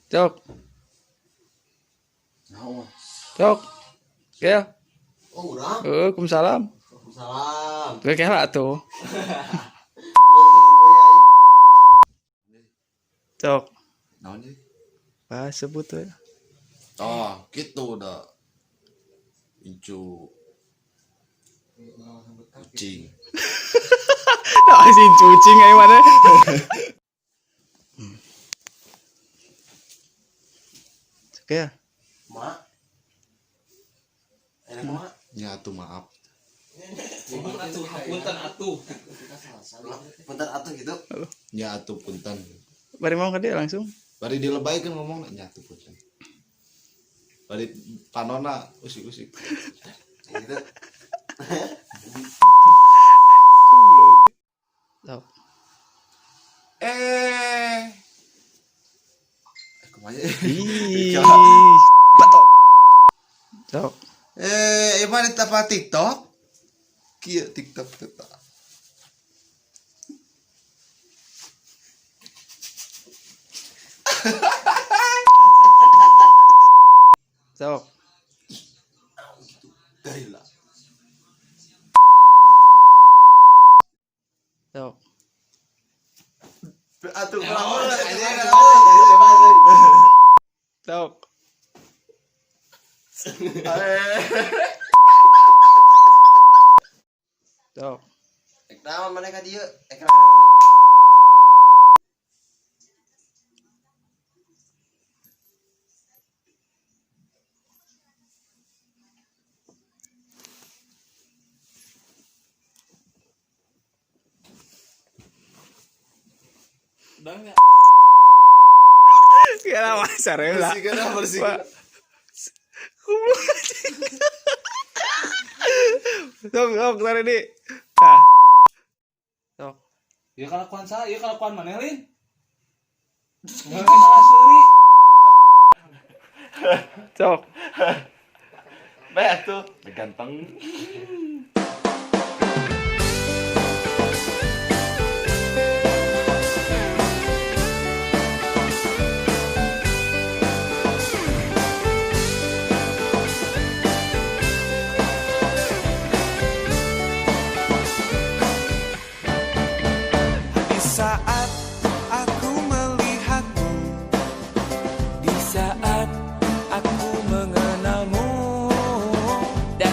Cok, Naon? cok. Kel. Oh, urang. Waalaikumsalam. Salam. Gue kela tuh. Cok. Naon sih? Sebut tuh. Oh, gitu udah. Incu kucing. Nah, si cucing kayak mana? Oke. Mak. Enak mak. Ya tuh maaf. Punten atuh. Punten atuh gitu. Ya atuh punten. Bari mau ke dia langsung. Bari dilebay kan ngomong nya atuh punten. Bari panona usik-usik. Gitu. Cok. Kemana? Ih. Batok. Cok. Emang di tempat TikTok? Kia TikTok tetap. Cok. Gila. Cok. Atuh Cok. Cok. Naon mana ka dieu? Udah enggak? Kira masarela. Bersih. Goblok. Cok, tarik di. Nah. Cok. Ya kalakuan saya, ya kalakuan mana Lin? Nggak salah suri. Cok. Bae atuh. Ganteng.